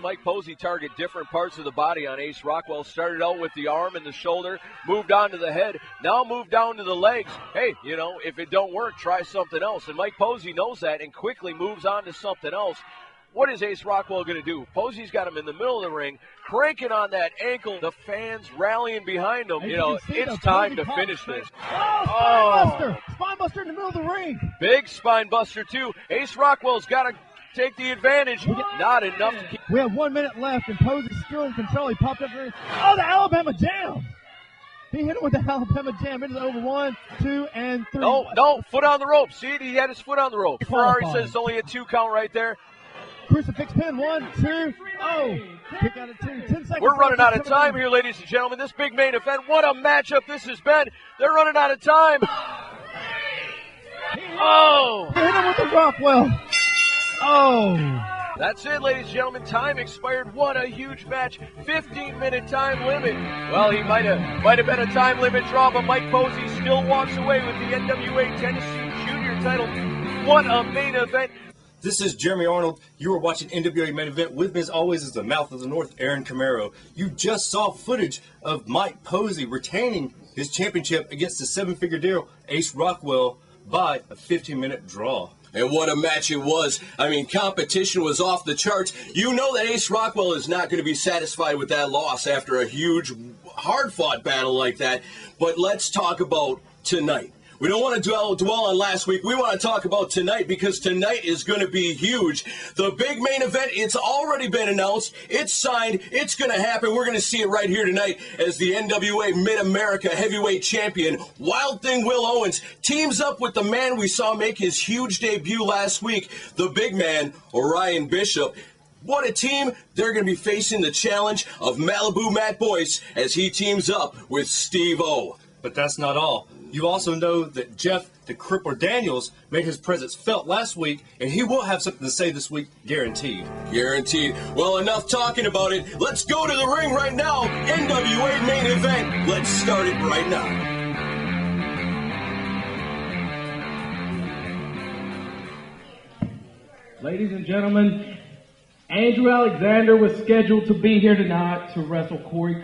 Mike Posey target different parts of the body on Ace Rockwell. Started out with the arm and the shoulder, moved on to the head, now moved down to the legs. Hey, you know, if it don't work, try something else. And Mike Posey knows that and quickly moves on to something else. What is Ace Rockwell going to do? Posey's got him in the middle of the ring, cranking on that ankle. The fans rallying behind him. You know, it's time to finish this. Oh, spine buster in the middle of the ring. Big spine buster, too. Ace Rockwell's got to take the advantage. Not enough to keep. We have 1 minute left, and Posey's still in control. He popped up there. Oh, the Alabama Jam. He hit him with the Alabama Jam into the over 1, 2, and 3. No, foot on the rope. See, he had his foot on the rope. Ferrari says it's only a 2 count right there. Crucifix pin, 1, 2, oh. Kick out of 2, 10 seconds. We're running out of time here, ladies and gentlemen. This big main event, what a matchup this has been. They're running out of time. Oh! He hit him with the Rockwell. Oh! That's it, ladies and gentlemen. Time expired. What a huge match. 15-minute time limit. Well, he might have been a time limit draw, but Mike Posey still walks away with the NWA Tennessee Junior title. What a main event. This is Jeremy Arnold. You are watching NWA Main Event. With me, as always, is the Mouth of the North, Aaron Camaro. You just saw footage of Mike Posey retaining his championship against the seven-figure deal, Ace Rockwell, by a 15-minute draw. And what a match it was. I mean, competition was off the charts. You know that Ace Rockwell is not going to be satisfied with that loss after a huge, hard-fought battle like that. But let's talk about tonight. We don't want to dwell on last week. We want to talk about tonight because tonight is going to be huge. The big main event, it's already been announced. It's signed. It's going to happen. We're going to see it right here tonight as the NWA Mid-America Heavyweight Champion, Wild Thing Will Owens, teams up with the man we saw make his huge debut last week, the big man, Orion Bishop. What a team. They're going to be facing the challenge of Malibu Matt Boyce as he teams up with Steve-O. But that's not all. You also know that Jeff the Crippler Daniels made his presence felt last week, and he will have something to say this week, guaranteed. Guaranteed. Well, enough talking about it. Let's go to the ring right now. NWA Main Event. Let's start it right now. Ladies and gentlemen, Andrew Alexander was scheduled to be here tonight to wrestle Corey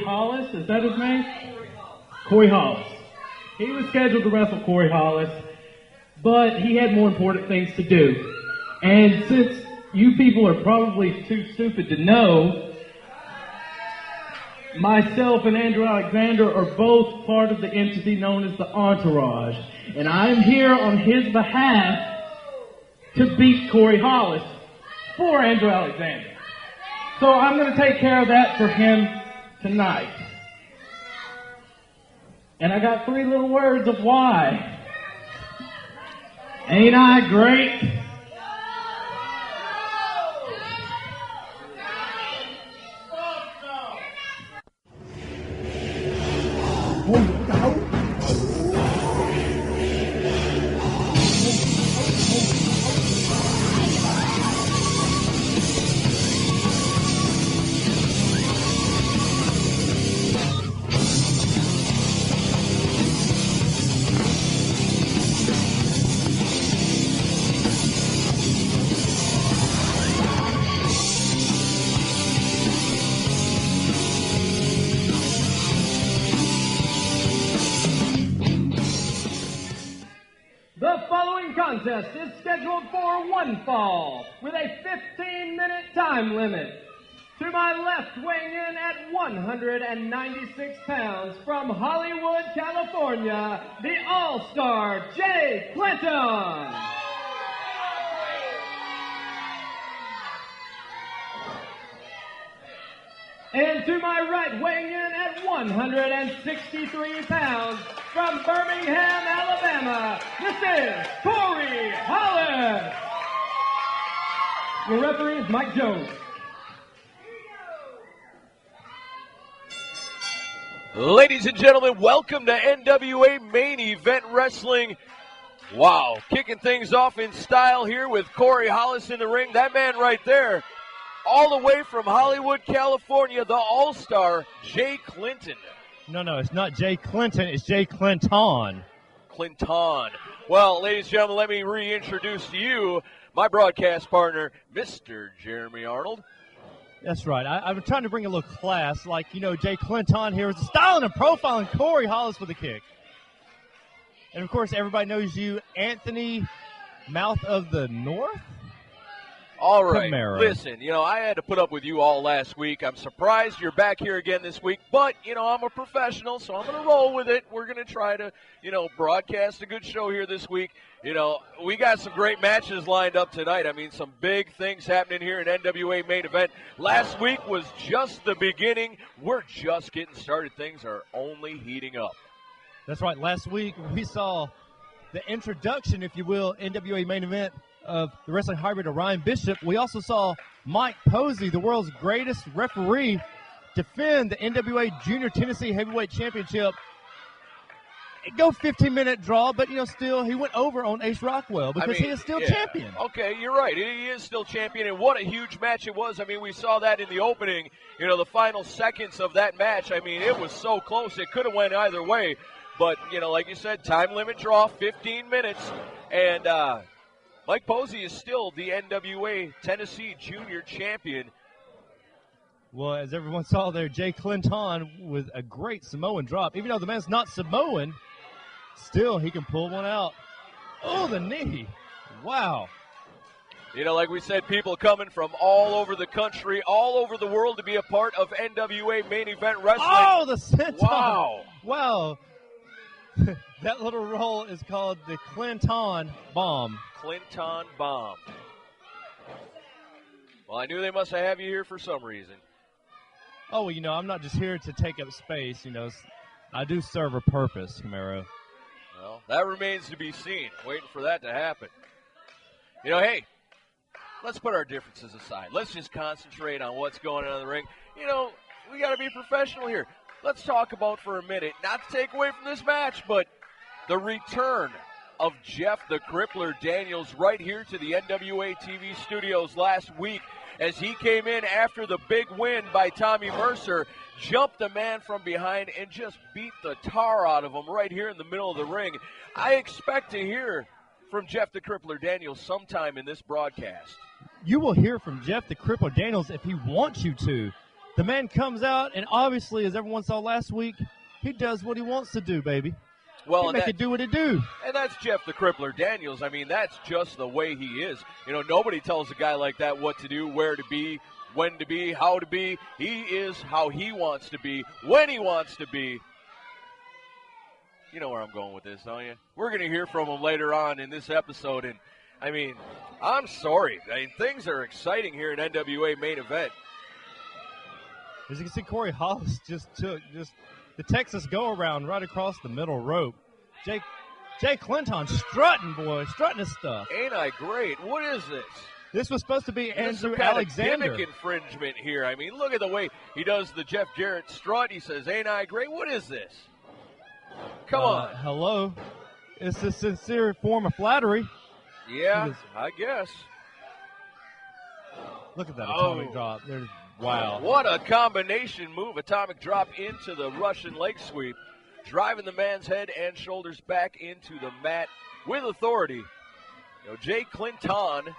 Hollis. Is that his name? Corey Hollis. He was scheduled to wrestle Corey Hollis, but he had more important things to do. And since you people are probably too stupid to know, myself and Andrew Alexander are both part of the entity known as the Entourage. And I'm here on his behalf to beat Corey Hollis for Andrew Alexander. So I'm going to take care of that for him tonight. And I got 3 little words of why. Ain't I great? Contest is scheduled for one fall with a 15-minute time limit. To my left, weighing in at 196 pounds from Hollywood, California, the All-Star Jay Clinton. And to my right, weighing in at 163 pounds from Birmingham, Alabama, this is Corey Hollis. Your referee is Mike Jones. Ladies and gentlemen, welcome to NWA Main Event Wrestling. Wow, kicking things off in style here with Corey Hollis in the ring. That man right there, all the way from Hollywood, California, the All-Star, Jay Clinton. No, it's not Jay Clinton, it's Jay Clinton. Clinton. Well, ladies and gentlemen, let me reintroduce to you my broadcast partner, Mr. Jeremy Arnold. That's right. I'm trying to bring a little class, like, Jay Clinton here is styling and profiling Corey Hollis with a kick. And, of course, everybody knows you, Anthony, Mouth of the North. All right, Camaro. Listen, I had to put up with you all last week. I'm surprised you're back here again this week, but, I'm a professional, so I'm going to roll with it. We're going to try to, broadcast a good show here this week. We got some great matches lined up tonight. I mean, some big things happening here in NWA Main Event. Last week was just the beginning. We're just getting started. Things are only heating up. That's right. Last week we saw the introduction, if you will, NWA Main Event of the wrestling hybrid of Ryan Bishop. We also saw Mike Posey, the world's greatest referee, defend the NWA Junior Tennessee Heavyweight Championship. It go 15-minute draw, but still he went over on Ace Rockwell because he is still champion. Okay, you're right. He is still champion, and what a huge match it was. I mean, we saw that in the opening. The final seconds of that match. I mean, it was so close. It could have went either way, but like you said, time limit draw, 15 minutes, and Mike Posey is still the NWA Tennessee Junior Champion. Well, as everyone saw there, Jay Clinton with a great Samoan drop. Even though the man's not Samoan, still he can pull one out. Oh, the knee. Wow. Like we said, people coming from all over the country, all over the world to be a part of NWA Main Event Wrestling. Oh, the senton. Wow. Wow. That little roll is called the Clinton Bomb. Clinton Bomb. Well, I knew they must have you here for some reason. Oh, well, I'm not just here to take up space. I do serve a purpose, Camaro. Well, that remains to be seen. Waiting for that to happen. Hey, let's put our differences aside. Let's just concentrate on what's going on in the ring. We got to be professional here. Let's talk about for a minute, not to take away from this match, but the return of Jeff the Crippler Daniels right here to the NWA TV studios last week as he came in after the big win by Tommy Mercer, jumped the man from behind and just beat the tar out of him right here in the middle of the ring. I expect to hear from Jeff the Crippler Daniels sometime in this broadcast. You will hear from Jeff the Crippler Daniels if he wants you to. The man comes out, and obviously, as everyone saw last week, he does what he wants to do, baby. Well, he make it do what it do. And that's Jeff the Crippler Daniels. I mean, that's just the way he is. Nobody tells a guy like that what to do, where to be, when to be, how to be. He is how he wants to be, when he wants to be. You know where I'm going with this, don't you? We're going to hear from him later on in this episode. And, I mean, I'm sorry. Things are exciting here in NWA Main Event. As you can see, Corey Hollis just took the Texas go-around right across the middle rope. Jay Clinton strutting, boy, strutting his stuff. Ain't I great? What is this? This was supposed to be Andrew Some kind Alexander. of gimmick infringement here. I mean, look at the way he does the Jeff Jarrett strut. He says, ain't I great? What is this? Come on. Hello. It's a sincere form of flattery. Yeah, I guess. Look at that atomic drop. Wow. What a combination move. Atomic drop into the Russian leg sweep. Driving the man's head and shoulders back into the mat with authority. Jay Clinton,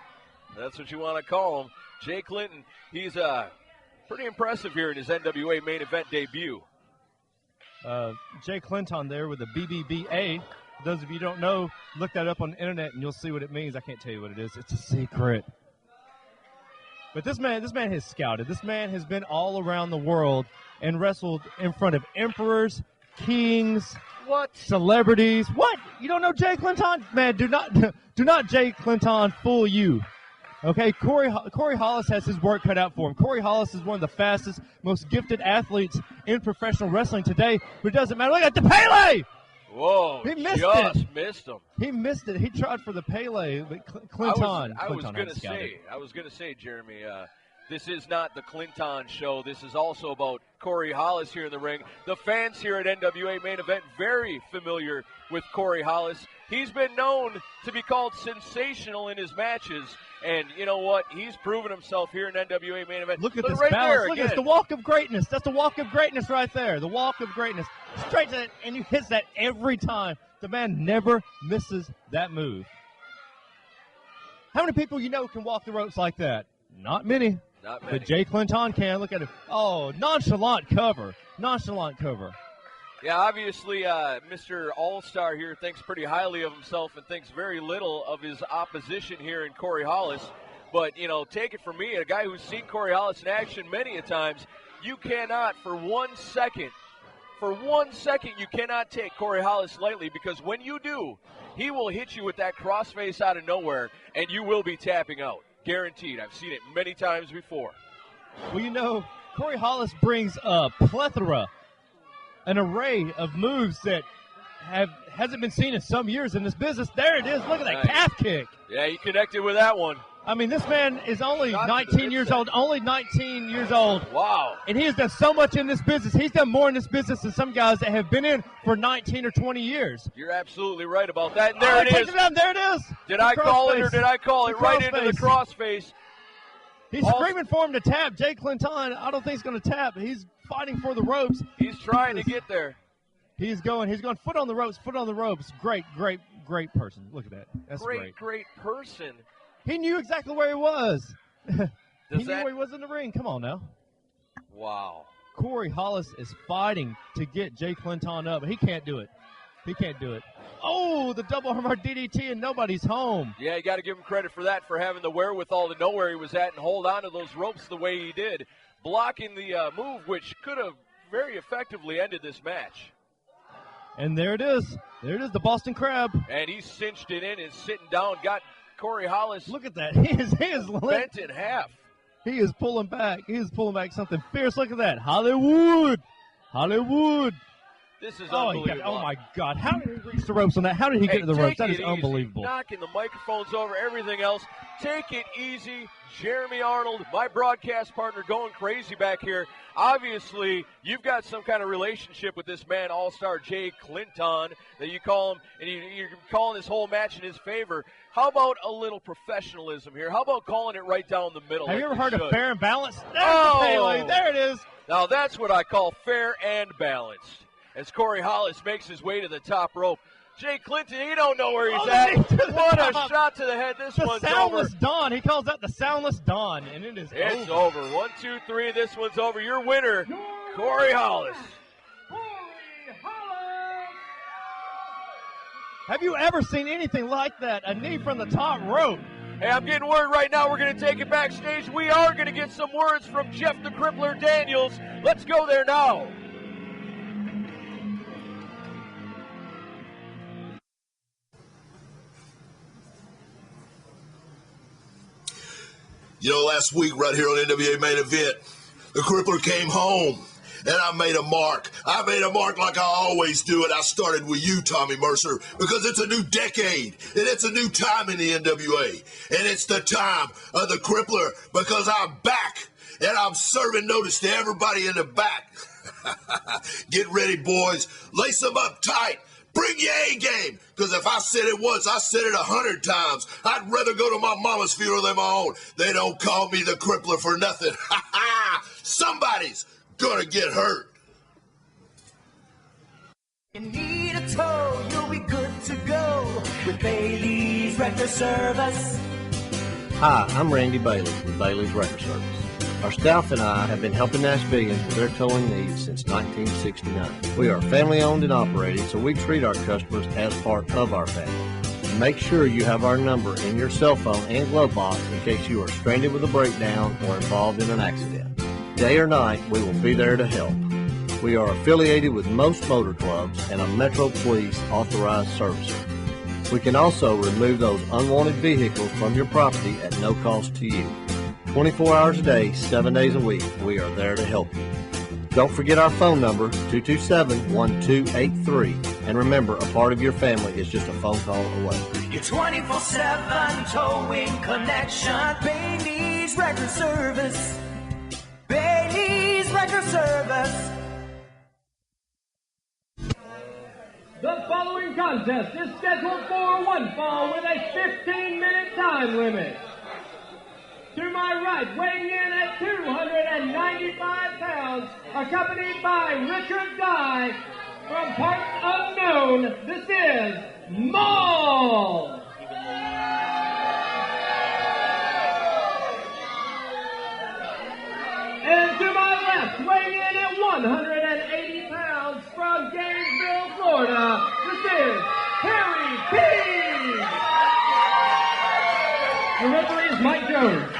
that's what you want to call him. Jay Clinton, he's pretty impressive here in his NWA Main Event debut. Jay Clinton there with the BBBA. For those of you who don't know, look that up on the internet and you'll see what it means. I can't tell you what it is. It's a secret. But this man has scouted. This man has been all around the world and wrestled in front of emperors, kings, celebrities. What? You don't know Jay Clinton? Man, do not Jay Clinton fool you. Okay, Corey Hollis has his work cut out for him. Corey Hollis is one of the fastest, most gifted athletes in professional wrestling today. But it doesn't matter. Look at the Pele! Whoa, he missed missed him. He missed it. He tried for the Pele, but Clinton. I was going to say, Jeremy, this is not the Clinton show. This is also about Corey Hollis here in the ring. The fans here at NWA Main Event very familiar with Corey Hollis. He's been known to be called sensational in his matches. And you know what? He's proven himself here in NWA Main Event. Look at this balance. Look at this, the walk of greatness. That's the walk of greatness right there. The walk of greatness. Straight to it, and he hits that every time. The man never misses that move. How many people you know can walk the ropes like that? Not many. Not many. But Jay Clinton can. Look at him. Oh, nonchalant cover. Nonchalant cover. Yeah, obviously, Mr. All-Star here thinks pretty highly of himself and thinks very little of his opposition here in Corey Hollis. But, you know, take it from me, a guy who's seen Corey Hollis in action many a times, you cannot for 1 second, you cannot take Corey Hollis lightly, because when you do, he will hit you with that crossface out of nowhere, and you will be tapping out. Guaranteed. I've seen it many times before. Well, you know, Corey Hollis brings a plethora, an array of moves that hasn't been seen in some years in this business. There it is. Look at that calf kick. Yeah, he connected with that one. I mean, this man is only 19 years old. Only 19 years old. Wow. And he has done so much in this business. He's done more in this business than some guys that have been in for 19 or 20 years. You're absolutely right about that. And there it is. There it is. Did I call it or did I call it right into the crossface? He's screaming for him to tap. Jay Clinton, I don't think he's going to tap. He's fighting for the ropes. He's trying to get there. He's going foot on the ropes, foot on the ropes. Great person. Look at that. That's great. Great person. He knew exactly where he was. He knew that- where he was in the ring. Come on now. Wow. Corey Hollis is fighting to get Jay Clinton up. He can't do it. He can't do it. Oh, the double armbar DDT, and nobody's home. Yeah, you got to give him credit for that, for having the wherewithal to know where he was at and hold on to those ropes the way he did, blocking the move, which could have very effectively ended this match. And there it is. There it is, the Boston Crab. And he cinched it in and sitting down, got Corey Hollis. Look at that. He is bent in half. He is pulling back. He is pulling back something fierce. Look at that. Hollywood. This is unbelievable. Oh, my God. How did he reach the ropes on that? How did he get to the ropes? That is unbelievable. Knocking the microphones over, everything else. Take it easy. Jeremy Arnold, my broadcast partner, going crazy back here. Obviously, you've got some kind of relationship with this man, All-Star Jay Clinton, that you call him, and you're calling this whole match in his favor. How about a little professionalism here? How about calling it right down the middle? Have you ever heard of fair and balanced? Oh! There it is. Now that's what I call fair and balanced. As Corey Hollis makes his way to the top rope. Jay Clinton, he don't know where he's at. What a shot to the head. This one's over. The soundless dawn. He calls that the soundless dawn, and it is It's over. 1, 2, 3. This one's over. Your winner, Corey Hollis. Have you ever seen anything like that? A knee from the top rope. Hey, I'm getting word right now. We're going to take it backstage. We are going to get some words from Jeff the Crippler Daniels. Let's go there now. You know, last week right here on NWA Main Event, the Crippler came home, and I made a mark. I made a mark like I always do, and I started with you, Tommy Mercer, because it's a new decade, and it's a new time in the NWA, and it's the time of the Crippler, because I'm back, and I'm serving notice to everybody in the back. Get ready, boys. Lace them up tight. Bring your A-game, because if I said it once, I said it 100 times. I'd rather go to my mama's funeral than my own. They don't call me the Crippler for nothing. Somebody's gonna get hurt. You need a tow, you'll be good to go with Bailey's Record Service. Hi, I'm Randy Bailey with Bailey's Record Service. Our staff and I have been helping Nashvillians with their towing needs since 1969. We are family owned and operated, so we treat our customers as part of our family. Make sure you have our number in your cell phone and glove box in case you are stranded with a breakdown or involved in an accident. Day or night, we will be there to help. We are affiliated with most motor clubs and a Metro Police authorized servicer. We can also remove those unwanted vehicles from your property at no cost to you. 24 hours a day, 7 days a week, we are there to help you. Don't forget our phone number, 227-1283. And remember, a part of your family is just a phone call away. Your 24/7 towing connection. Bailey's Record Service. Bailey's Record Service. The following contest is scheduled for one fall with a 15-minute time limit. To my right, weighing in at 295 pounds, accompanied by Richard Dye, from parts unknown, this is Maul! weighing in at 180 pounds from Gainesville, Florida, this is Terry Teague. The referee is Mike Jones.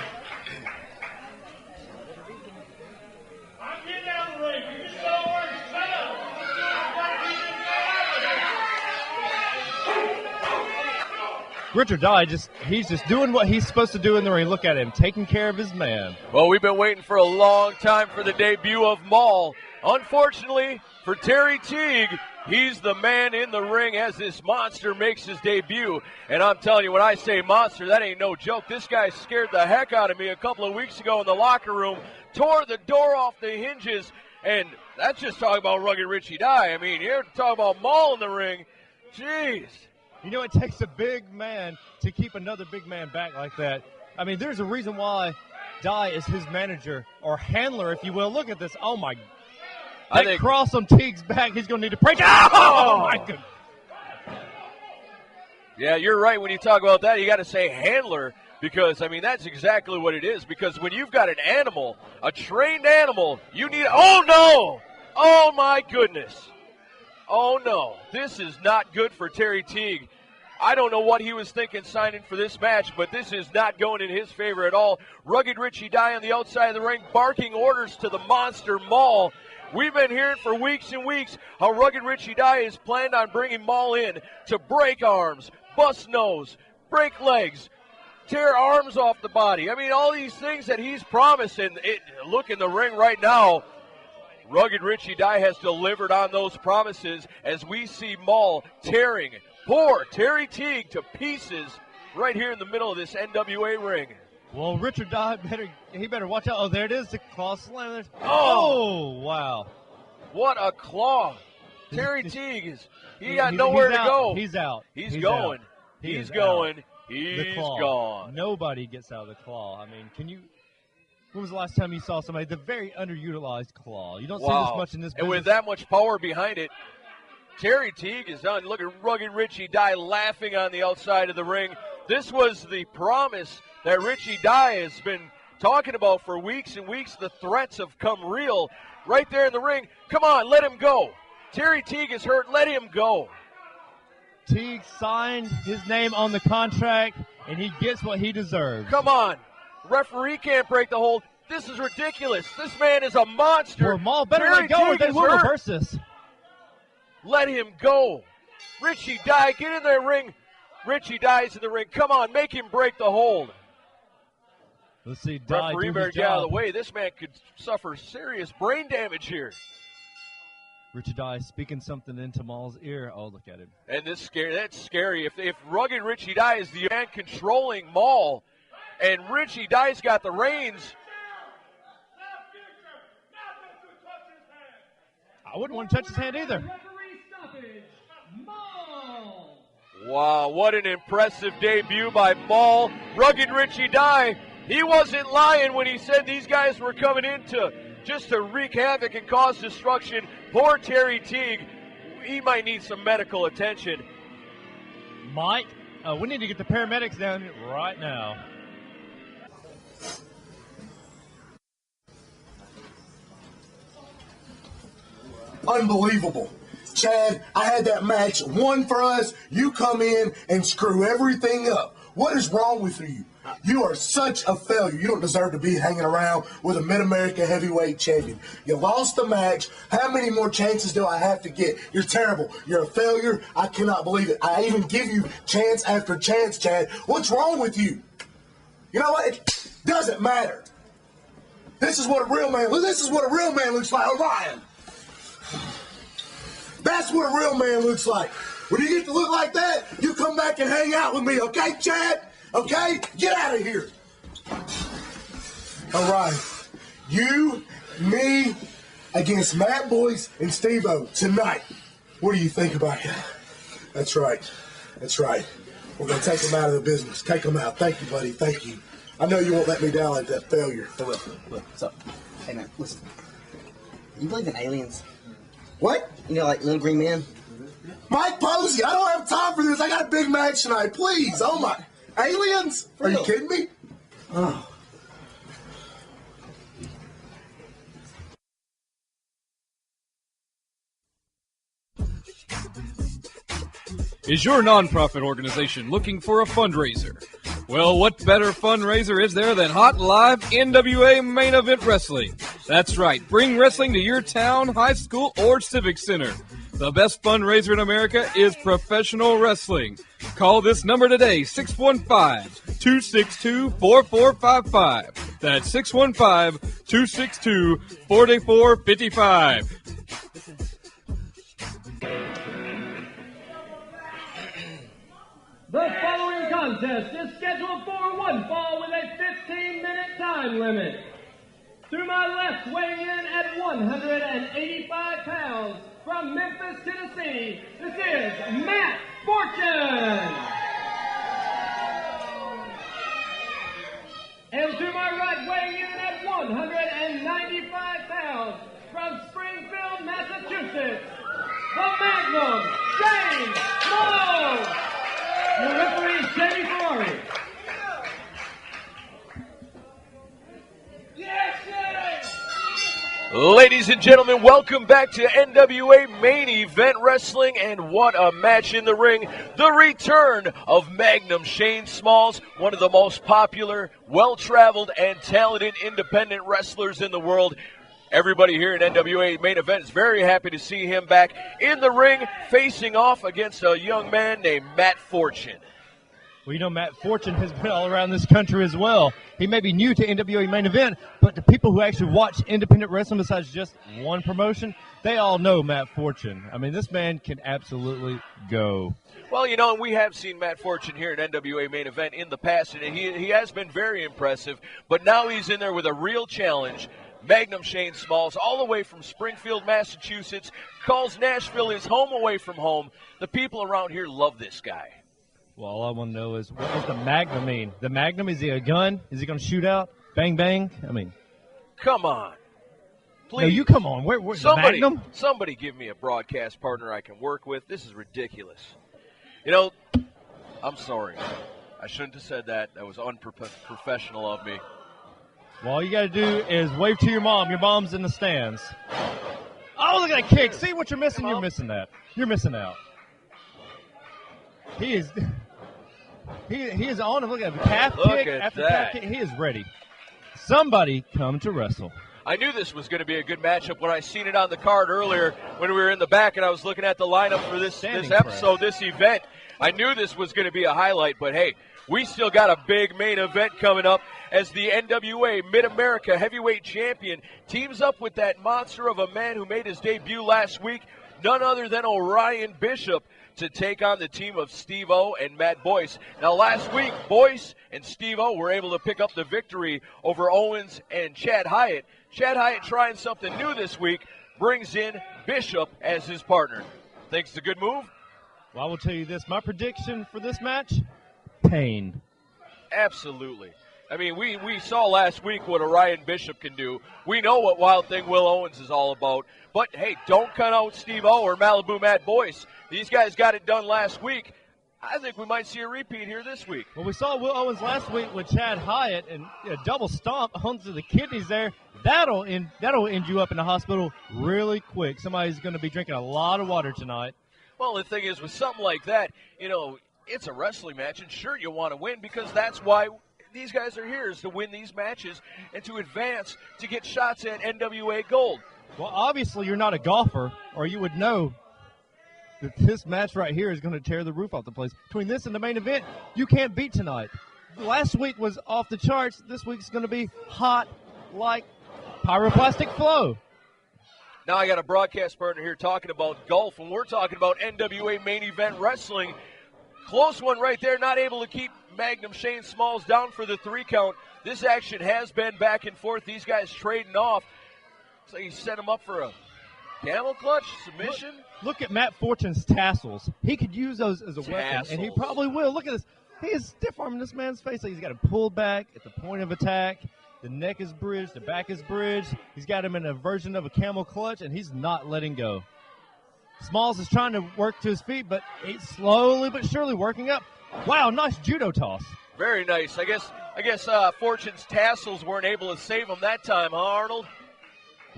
Richard Dye he's just doing what he's supposed to do in the ring. Look at him, taking care of his man. Well, we've been waiting for a long time for the debut of Maul. Unfortunately for Terry Teague, he's the man in the ring as this monster makes his debut. And I'm telling you, when I say monster, that ain't no joke. This guy scared the heck out of me a couple of weeks ago in the locker room, tore the door off the hinges, and that's just talking about Rugged Richie Dye. I mean, you're talking about Maul in the ring. Jeez. You know, it takes a big man to keep another big man back like that. I mean, there's a reason why Dye is his manager, or handler, if you will. Look at this. Oh, my. That cross on Teague's back, he's going to need to break. Oh, my goodness. Yeah, you're right. When you talk about that, you got to say handler, because, I mean, that's exactly what it is. Because when you've got an animal, a trained animal, you need – oh, no! Oh, my goodness. Oh, no. This is not good for Terry Teague. I don't know what he was thinking signing for this match, but this is not going in his favor at all. Rugged Richie Dye on the outside of the ring, barking orders to the monster Maul. We've been hearing for weeks and weeks how Rugged Richie Dye is planned on bringing Maul in to break arms, bust nose, break legs, tear arms off the body. I mean, all these things that he's promised, and look in the ring right now. Rugged Richie Dye has delivered on those promises as we see Maul tearing poor Terry Teague to pieces right here in the middle of this NWA ring. Well, Richard Dye better watch out. Oh, there it is, the claw slam. Oh, wow. What a claw. Terry Teague he got nowhere to go. He's out. He's going. He's going. He's gone. Nobody gets out of the claw. I mean, when was the last time you saw somebody, the very underutilized claw? You don't see this much in this business. And with that much power behind it, Terry Teague is on. Look at Rugged Richie Dye laughing on the outside of the ring. This was the promise that Richie Dye has been talking about for weeks and weeks. The threats have come real right there in the ring. Come on, let him go. Terry Teague is hurt. Let him go. Teague signed his name on the contract, and he gets what he deserves. Come on. Referee can't break the hold. This is ridiculous. This man is a monster. Well, Maul better let go, or they will reverse this. Let him go. Richie Dye, get in the ring. Richie Dye's in the ring. Come on, make him break the hold. Let's see, Dye referee better get out of the way. This man could suffer serious brain damage here. Richie Dye speaking something into Maul's ear. Oh, look at him. And that's scary. If Rugged Richie Dye is the man controlling Maul, and Richie Dye's got the reins. I wouldn't want to touch his hand either. Wow, what an impressive debut by Maul. Rugged Richie Dye, he wasn't lying when he said these guys were coming in just to wreak havoc and cause destruction. Poor Terry Teague, he might need some medical attention. Mike, we need to get the paramedics down here right now. Unbelievable. Chad, I had that match won for us. You come in and screw everything up. What is wrong with you? You are such a failure. You don't deserve to be hanging around with a Mid-America heavyweight champion. You lost the match. How many more chances do I have to get? You're terrible. You're a failure. I cannot believe it. I even give you chance after chance, Chad. What's wrong with you? You know what? It doesn't matter. This is what a real man looks like. Orion. That's what a real man looks like. When you get to look like that, you come back and hang out with me, okay, Chad? Okay? Get out of here. All right. You, me, against Matt Boyce and Steve-O tonight. What do you think about that? That's right. That's right. We're going to take them out of the business. Take them out. Thank you, buddy. Thank you. I know you won't let me down like that failure. I will. What's up? Hey, man, listen. You believe in aliens? What? You know, like little green men? Mike Posey, I don't have time for this. I got a big match tonight. Please. Oh, my. Aliens? Are you kidding me? Oh. Is your nonprofit organization looking for a fundraiser? Well, what better fundraiser is there than Hot Live NWA Main Event Wrestling? That's right. Bring wrestling to your town, high school, or civic center. The best fundraiser in America is professional wrestling. Call this number today, 615-262-4455. That's 615-262-4455. The following contest is scheduled for one fall with a 15-minute time limit. To my left, weighing in at 185 pounds, from Memphis, Tennessee, this is Matt Fortune. And to my right, weighing in at 195 pounds, from Springfield, Massachusetts, the Magnum, Shane Moe. Your referee, Jamie Ferrari. Ladies and gentlemen, welcome back to NWA Main Event Wrestling, and what a match in the ring. The return of Magnum Shane Smalls, one of the most popular, well-traveled, and talented independent wrestlers in the world. Everybody here at NWA Main Event is very happy to see him back in the ring, facing off against a young man named Matt Fortune. Well, you know, Matt Fortune has been all around this country as well. He may be new to NWA Main Event, but the people who actually watch independent wrestling besides just one promotion, they all know Matt Fortune. I mean, this man can absolutely go. Well, you know, we have seen Matt Fortune here at NWA Main Event in the past, and he has been very impressive, but now he's in there with a real challenge. Magnum Shane Smalls, all the way from Springfield, Massachusetts, calls Nashville his home away from home. The people around here love this guy. Well, all I want to know is, what does the Magnum mean? The Magnum, is he a gun? Is he going to shoot out? Bang, bang? I mean. Come on. Please. No, you come on. Where's the Magnum? Somebody give me a broadcast partner I can work with. This is ridiculous. You know, I'm sorry. I shouldn't have said that. That was unprofessional of me. Well, all you got to do is wave to your mom. Your mom's in the stands. Oh, look at that kick. See what you're missing? You're missing that. You're missing out. He is on him. Look at the calf kick after calf kick. He is ready. Somebody come to wrestle. I knew this was going to be a good matchup when I seen it on the card earlier when we were in the back and I was looking at the lineup for this episode, this event. I knew this was going to be a highlight, but hey, we still got a big main event coming up as the NWA Mid-America Heavyweight Champion teams up with that monster of a man who made his debut last week, none other than Orion Bishop, to take on the team of Steve-O and Matt Boyce. Now, last week, Boyce and Steve-O were able to pick up the victory over Owens and Chad Hyatt. Chad Hyatt trying something new this week, brings in Bishop as his partner. Think it's a good move? Well, I will tell you this. My prediction for this match, pain. Absolutely. I mean, we saw last week what Orion Bishop can do. We know what Wild Thing Will Owens is all about. But, hey, don't cut out Steve-O or Malibu Matt Boyce. These guys got it done last week. I think we might see a repeat here this week. Well, we saw Will Owens last week with Chad Hyatt, and a double stomp onto the kidneys there. That'll end you up in the hospital really quick. Somebody's going to be drinking a lot of water tonight. Well, the thing is, with something like that, you know, it's a wrestling match, and sure, you want to win because that's why these guys are here, is to win these matches and to advance to get shots at NWA Gold. Well, obviously, you're not a golfer, or you would know that this match right here is going to tear the roof off the place. Between this and the main event, you can't beat tonight. Last week was off the charts. This week's going to be hot like pyroclastic flow. Now I got a broadcast partner here talking about golf, and we're talking about NWA Main Event Wrestling. Close one right there, not able to keep Magnum Shane Smalls down for the 3 count. This action has been back and forth. These guys trading off. So he set him up for a camel clutch submission. Look at Matt Fortune's tassels. He could use those as a weapon, and he probably will. Look at this. He is stiff-arming this man's face. He's got him pulled back at the point of attack. The neck is bridged. The back is bridged. He's got him in a version of a camel clutch, and he's not letting go. Smalls is trying to work to his feet, but he's slowly but surely working up. Wow, nice judo toss. Very nice. I guess Fortune's tassels weren't able to save him that time, huh, Arnold?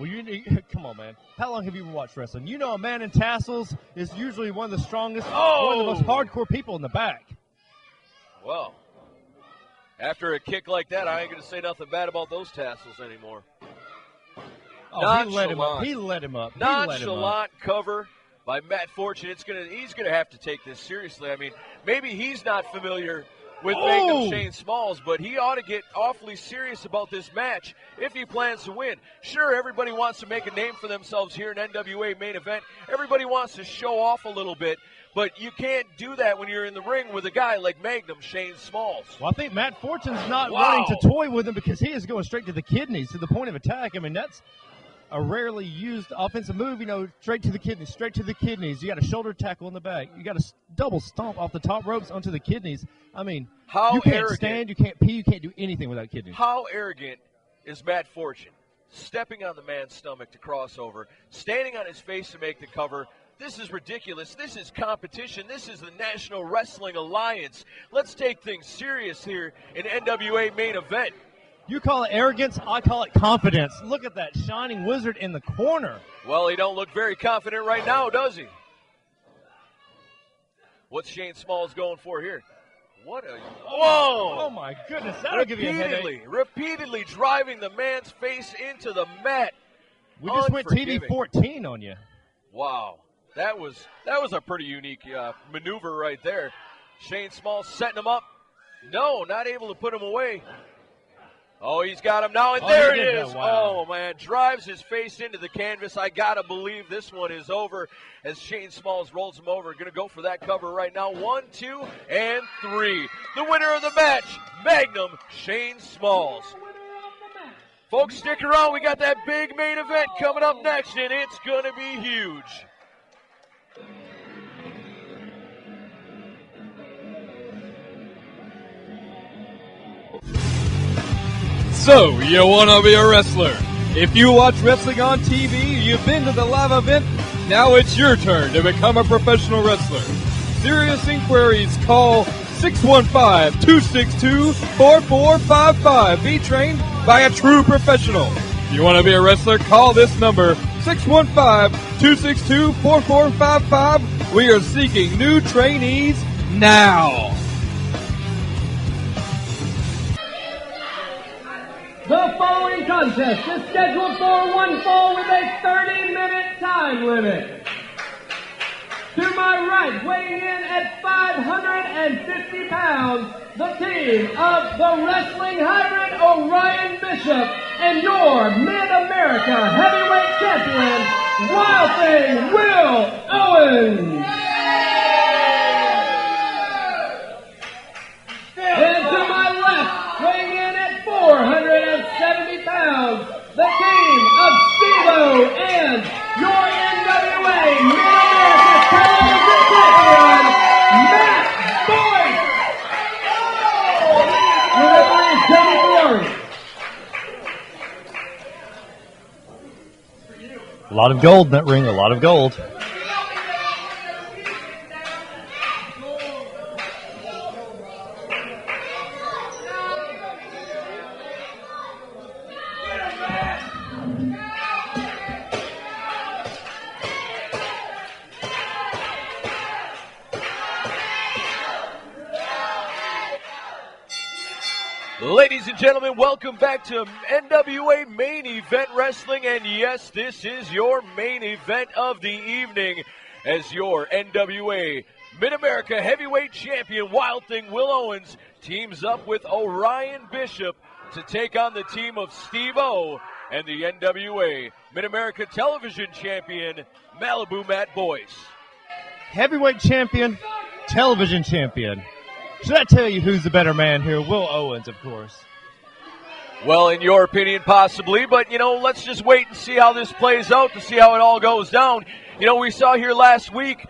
Well, come on, man. How long have you watched wrestling? You know a man in tassels is usually one of the strongest, one of the most hardcore people in the back. Well, after a kick like that, I ain't going to say nothing bad about those tassels anymore. Oh, he let him up. He let him up. Nonchalant cover by Matt Fortune. He's going to have to take this seriously. I mean, maybe he's not familiar with Magnum Shane Smalls, but he ought to get awfully serious about this match if he plans to win. Sure, everybody wants to make a name for themselves here in NWA Main Event. Everybody wants to show off a little bit, but you can't do that when you're in the ring with a guy like Magnum Shane Smalls. Well, I think Matt Fortune's not wanting to toy with him because he is going straight to the kidneys, to the point of attack. I mean, that's a rarely used offensive move, straight to the kidneys. You got a shoulder tackle in the back. You got a double stomp off the top ropes onto the kidneys. I mean, you can't stand, you can't pee, you can't do anything without kidneys. How arrogant is Matt Fortune? Stepping on the man's stomach to cross over, standing on his face to make the cover. This is ridiculous. This is competition. This is the National Wrestling Alliance. Let's take things serious here in NWA Main Event. You call it arrogance, I call it confidence. Look at that shining wizard in the corner. Well, he don't look very confident right now, does he? What's Shane Smalls going for here? Whoa! Oh, my goodness. That'll give you a headache. Repeatedly driving the man's face into the mat. We just went TV-14 on you. Wow. That was a pretty unique maneuver right there. Shane Smalls setting him up. No, not able to put him away. Oh, he's got him now, and there it is. Wow. Oh, man, drives his face into the canvas. I got to believe this one is over as Shane Smalls rolls him over. Going to go for that cover right now. 1, 2, and 3. The winner of the match, Magnum Shane Smalls. Folks, stick around. We got that big main event coming up next, and it's going to be huge. So, you want to be a wrestler? If you watch wrestling on TV, you've been to the live event, now it's your turn to become a professional wrestler. Serious inquiries, call 615-262-4455. Be trained by a true professional. If you want to be a wrestler, call this number, 615-262-4455. We are seeking new trainees now. The following contest is scheduled for one fall with a 30-minute time limit. To my right, weighing in at 550 pounds, the team of the Wrestling Hybrid Orion Bishop and your Mid-America Heavyweight Champion, Wild Thing Will Owens. And to my left, weighing in at 470 pounds, the team of Steve-O and your NWA Mid-America Television Champion, Matt Boyce. Referee Tony Fiore. A lot of gold in that ring, a lot of gold. Ladies and gentlemen, welcome back to NWA Main Event Wrestling, and yes, this is your main event of the evening as your NWA Mid-America Heavyweight Champion, Wild Thing Will Owens, teams up with Orion Bishop to take on the team of Steve-O and the NWA Mid-America Television Champion, Malibu Matt Boyce. Heavyweight champion, television champion. Should I tell you who's the better man here? Will Owens, of course. Well, in your opinion, possibly, but, let's just wait and see how this plays out to see how it all goes down. We saw here last week,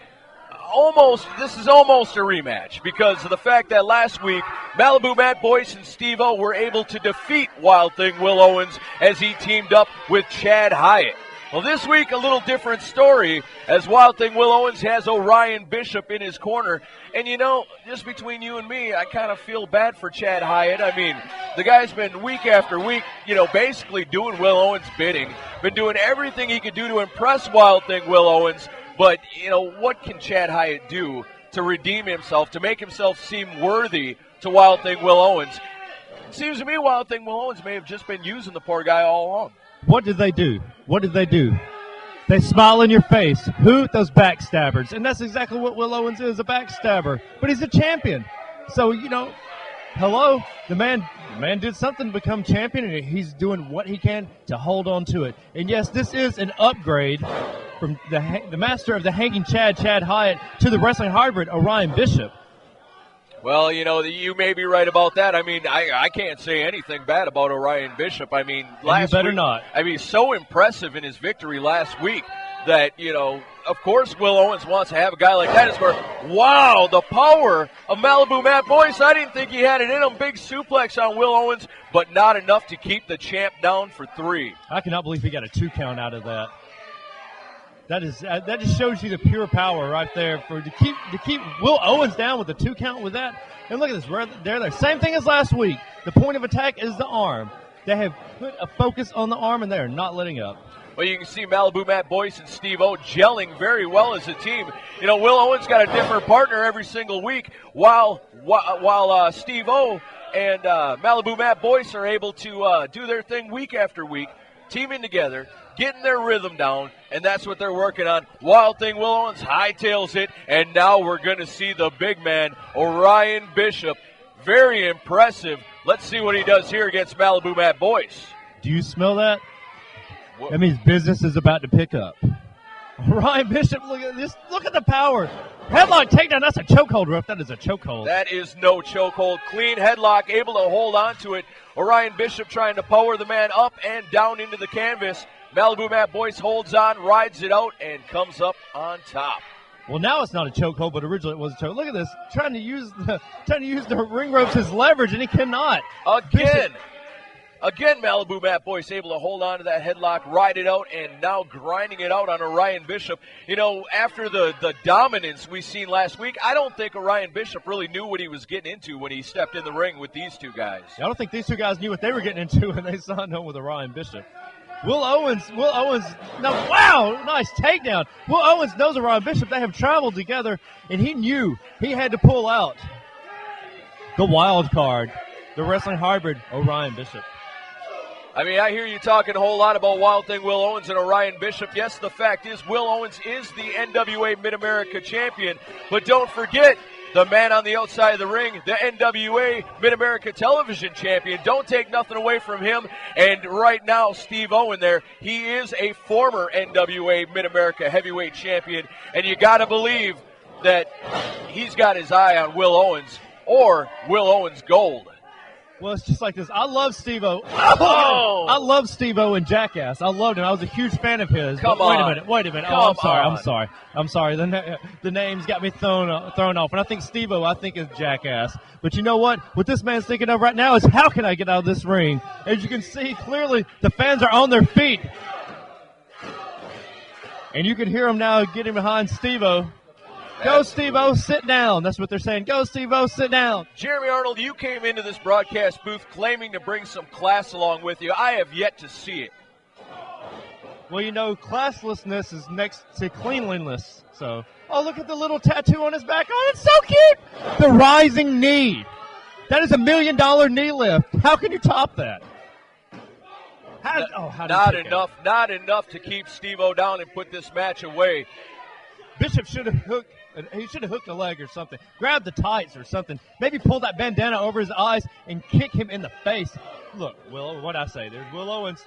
this is almost a rematch because of the fact that last week, Malibu Matt Boyce and Steve-O were able to defeat Wild Thing Will Owens as he teamed up with Chad Hyatt. Well, this week, a little different story, as Wild Thing Will Owens has Orion Bishop in his corner. And, you know, just between you and me, I kind of feel bad for Chad Hyatt. I mean, the guy's been week after week, you know, basically doing Will Owens' bidding, been doing everything he could do to impress Wild Thing Will Owens. But, you know, what can Chad Hyatt do to redeem himself, to make himself seem worthy to Wild Thing Will Owens? It seems to me Wild Thing Will Owens may have just been using the poor guy all along. What did they do? What did they do? They smile in your face, hoot those backstabbers. And that's exactly what Will Owens is, a backstabber. But he's a champion. So, you know, hello, the man did something to become champion, and he's doing what he can to hold on to it. And, yes, this is an upgrade from the master of the hanging Chad Hyatt, to the wrestling hybrid, Orion Bishop. Well, you know, you may be right about that. I mean, I can't say anything bad about Orion Bishop. I mean, last you better week, not. I mean, so impressive in his victory last week that, you know, of course Will Owens wants to have a guy like that. It's where, wow, the power of Malibu Matt Boyce. I didn't think he had it in him. Big suplex on Will Owens, but not enough to keep the champ down for 3. I cannot believe he got a 2 count out of that. That just shows you the pure power right there to keep Will Owens down with the 2 count with that. And look at this, there. Same thing as last week. The point of attack is the arm. They have put a focus on the arm, and they are not letting up. Well, you can see Malibu Matt Boyce and Steve O gelling very well as a team. You know, Will Owens got a different partner every single week, while Steve O and Malibu Matt Boyce are able to do their thing week after week, teaming together, getting their rhythm down, and that's what they're working on. Wild Thing Will Owens hightails it, and now we're going to see the big man, Orion Bishop. Very impressive. Let's see what he does here against Malibu Matt Boyce. Do you smell that? That means business is about to pick up. Orion Bishop, look at this. Look at the power. Headlock takedown. That's a chokehold, Ruff. That is a chokehold. That is no chokehold. Clean headlock, able to hold on to it. Orion Bishop trying to power the man up and down into the canvas. Malibu Matt Boyce holds on, rides it out, and comes up on top. Well, now it's not a chokehold, but originally it was a choke. Look at this, trying to use the ring ropes as leverage, and he cannot. Again, Malibu Matt Boyce able to hold on to that headlock, ride it out, and now grinding it out on Orion Bishop. You know, after the dominance we seen last week, I don't think Orion Bishop really knew what he was getting into when he stepped in the ring with these two guys. I don't think these two guys knew what they were getting into when they signed on with Orion Bishop. Will Owens, no, wow, nice takedown. Will Owens knows Orion Bishop. They have traveled together, and he knew he had to pull out the wild card, the wrestling hybrid, Orion Bishop. I mean, I hear you talking a whole lot about Wild Thing Will Owens and Orion Bishop. Yes, the fact is Will Owens is the NWA Mid-America champion, but don't forget, the man on the outside of the ring, the NWA Mid-America Television Champion. Don't take nothing away from him. And right now, Steve Owen there, he is a former NWA Mid-America Heavyweight Champion. And you got to believe that he's got his eye on Will Owens or Will Owens Gold. Well, it's just like this. I love Steve-O. Oh! I love Steve-O and Jackass. I loved him. I was a huge fan of his. Come on. Wait a minute. Oh, I'm sorry. The names got me thrown off. And I think Steve-O, is Jackass. But you know what? What this man's thinking of right now is how can I get out of this ring? As you can see, clearly the fans are on their feet. And you can hear them now getting behind Steve-O. Go, Steve-O, sit down. That's what they're saying. Go, Steve-O, sit down. Jeremy Arnold, you came into this broadcast booth claiming to bring some class along with you. I have yet to see it. Well, you know, classlessness is next to cleanliness. So, oh, look at the little tattoo on his back. Oh, it's so cute. The rising knee. That is $1 million knee lift. How can you top that? Not enough to keep Steve-O down and put this match away. Bishop should have hooked a leg or something. Grab the tights or something. Maybe pull that bandana over his eyes and kick him in the face. Look, what'd I say? There's Will Owens.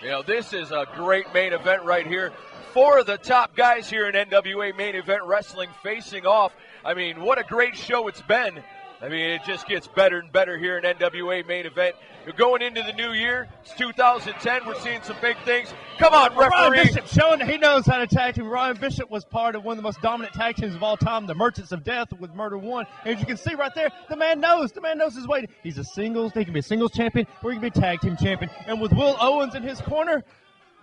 You know, this is a great main event right here. 4 of the top guys here in NWA Main Event Wrestling facing off. I mean, what a great show it's been. I mean, it just gets better and better here in NWA main event. You're going into the new year. It's 2010. We're seeing some big things. Come on, referee. Ryan Bishop showing that he knows how to tag team. Ryan Bishop was part of one of the most dominant tag teams of all time, the Merchants of Death with Murder One. And as you can see right there, the man knows. The man knows his way. He's a singles. He can be a singles champion or he can be a tag team champion. And with Will Owens in his corner,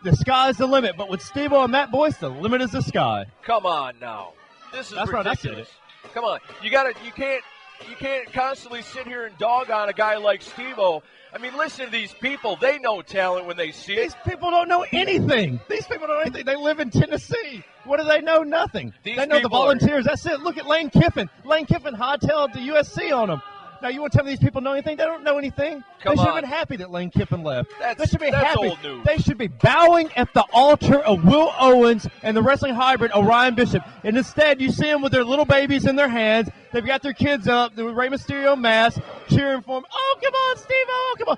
the sky's the limit. But with Steve-O and Matt Boyce, the limit is the sky. Come on now. This is That's ridiculous. right, I said it. Come on. You can't constantly sit here and dog on a guy like Steve-O. I mean, listen to these people. They know talent when they see it. These people don't know anything. These people don't know anything. They live in Tennessee. What do they know? Nothing. They know the volunteers. That's it. Look at Lane Kiffin. Lane Kiffin hightailed the USC on them. Now, you want to tell me these people know anything? They don't know anything. They should have been happy that Lane Kiffin left. They should be happy. Old news. They should be bowing at the altar of Will Owens and the wrestling hybrid Orion Bishop. And instead, you see them with their little babies in their hands. They've got their kids up, the Rey Mysterio mask, cheering for him. Oh, come on, Steve-O, come on.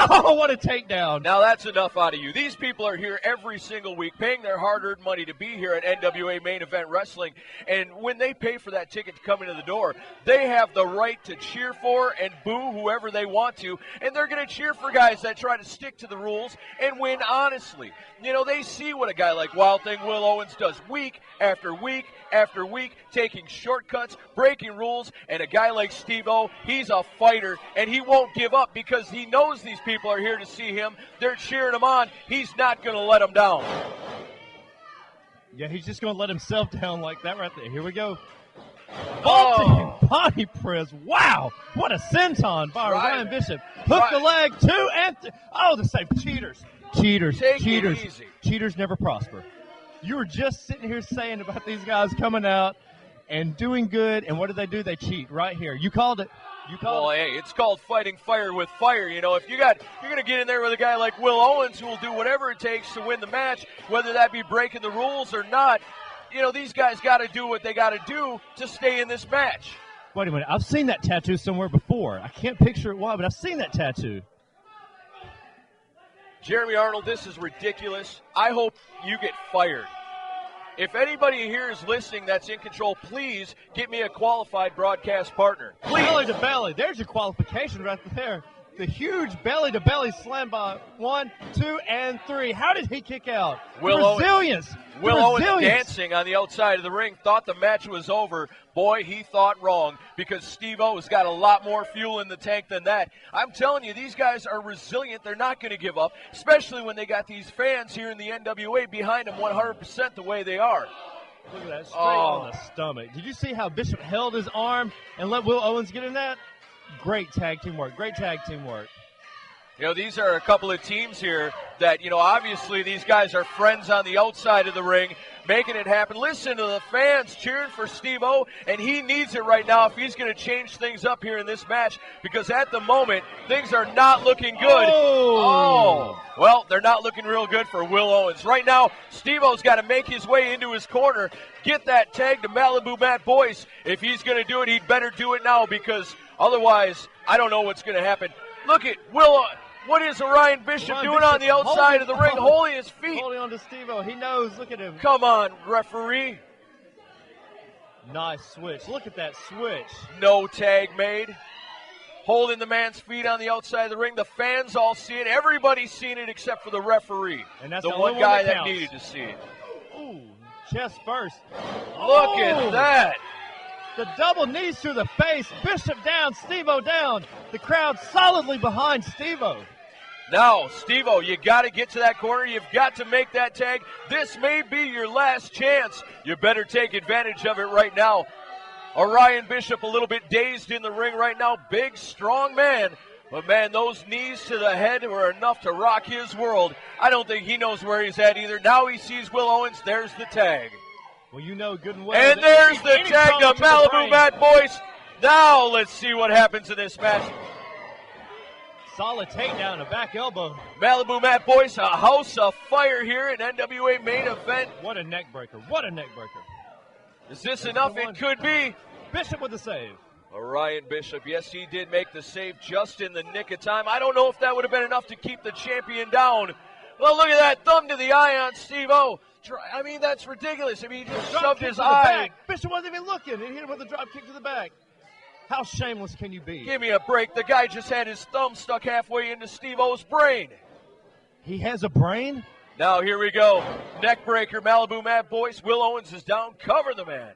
Oh, what a takedown. Now that's enough out of you. These people are here every single week paying their hard-earned money to be here at NWA Main Event Wrestling. And when they pay for that ticket to come into the door, they have the right to cheer for and boo whoever they want to. And they're going to cheer for guys that try to stick to the rules and win honestly. You know, they see what a guy like Wild Thing Will Owens does week after week after week, taking shortcuts, breaking rules, and a guy like Steve-O, he's a fighter, and he won't give up because he knows these people are here to see him. They're cheering him on. He's not going to let them down. Yeah, he's just going to let himself down like that right there. Here we go. Vaulting body press. Wow, what a senton by Ryan Bishop. Hook the leg, 2 and the same. Cheaters. Take Cheaters. it easy. Cheaters never prosper. You were just sitting here saying about these guys coming out and doing good, and what do? They cheat right here. You called it. Hey, it's called fighting fire with fire. You know, if you're going to get in there with a guy like Will Owens who will do whatever it takes to win the match, whether that be breaking the rules or not, you know, these guys got to do what they got to do to stay in this match. Wait a minute. I've seen that tattoo somewhere before. I can't picture it why, but I've seen that tattoo. Jeremy Arnold, this is ridiculous. I hope you get fired. If anybody here is listening that's in control, please get me a qualified broadcast partner. Please. Belly to belly. There's your qualification right there. The huge belly to belly slam by 1, 2, and 3. How did he kick out? Will Owens dancing on the outside of the ring, thought the match was over. Boy, he thought wrong because Steve-O has got a lot more fuel in the tank than that. I'm telling you, these guys are resilient. They're not going to give up, especially when they got these fans here in the NWA behind them 100% the way they are. Look at that, straight on the stomach. Did you see how Bishop held his arm and let Will Owens get in that? Great tag team work. Great tag team work. You know, these are a couple of teams here that, you know, obviously these guys are friends on the outside of the ring, making it happen. Listen to the fans cheering for Steve-O, and he needs it right now if he's going to change things up here in this match, because at the moment, things are not looking good. Well, they're not looking real good for Will Owens. Right now, Steve-O's got to make his way into his corner, get that tag to Malibu Matt Boyce. If he's going to do it, he'd better do it now, because otherwise, I don't know what's going to happen. Look at Will. What is Orion Bishop doing on the outside of the ring, holding his feet? Holding on to Steve-O. He knows. Look at him. Come on, referee. Nice switch. Look at that switch. No tag made. Holding the man's feet on the outside of the ring. The fans all see it. Everybody's seen it except for the referee. And that's the one guy that needed to see it. Ooh, chest first. Look at that. The double knees to the face. Bishop down, Steve-O down. The crowd solidly behind Steve-O. Now, Steve-O, you got to get to that corner. You've got to make that tag. This may be your last chance. You better take advantage of it right now. Orion Bishop a little bit dazed in the ring right now. Big, strong man. But, man, those knees to the head were enough to rock his world. I don't think he knows where he's at either. Now he sees Will Owens. There's the tag. Well, you know good and well. And there's the tag to Malibu Matt Boyce. Now let's see what happens in this match. Solid takedown, a back elbow. Malibu Matt Boyce, a house of fire here in NWA main event. What a neck breaker. What a neck breaker. Is this enough? It could be. Bishop with the save. Orion Bishop, yes, he did make the save just in the nick of time. I don't know if that would have been enough to keep the champion down. Well, look at that thumb to the eye on Steve-O. I mean, that's ridiculous. I mean, he just shoved his eye. Bishop wasn't even looking. He hit him with a drop kick to the back. How shameless can you be? Give me a break. The guy just had his thumb stuck halfway into Steve-O's brain. He has a brain? Now here we go. Neck breaker, Malibu Matt Boyce. Will Owens is down. Cover the man.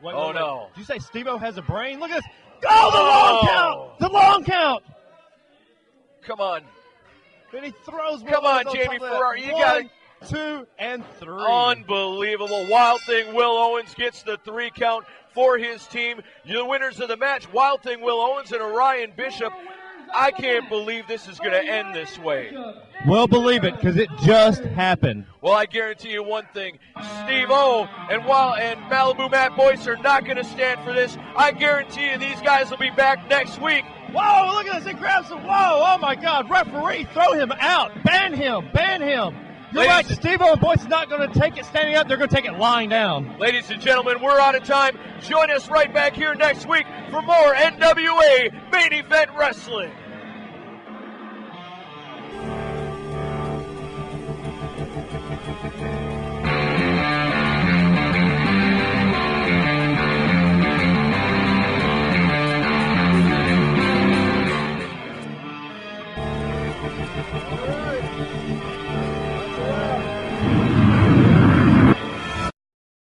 Wait, no. Did you say Steve-O has a brain? Look at this. Oh, the long count! The long count! Come on. Then he throws. Come on, Jamie Ferrari. You got it. 2 and 3. Unbelievable. Wild Thing Will Owens gets the 3 count for his team. The winners of the match, Wild Thing Will Owens and Orion Bishop. I can't believe this is going to end this way. Well, believe it, because it just happened. Well, I guarantee you one thing. Steve-O and Malibu Matt Boyce are not going to stand for this. I guarantee you these guys will be back next week. Whoa, look at this. He grabs him. Whoa, oh, my God. Referee, throw him out. Ban him. Ban him. You're right. Steve-O and Boyce is not going to take it standing up. They're going to take it lying down. Ladies and gentlemen, we're out of time. Join us right back here next week for more NWA Main Event Wrestling.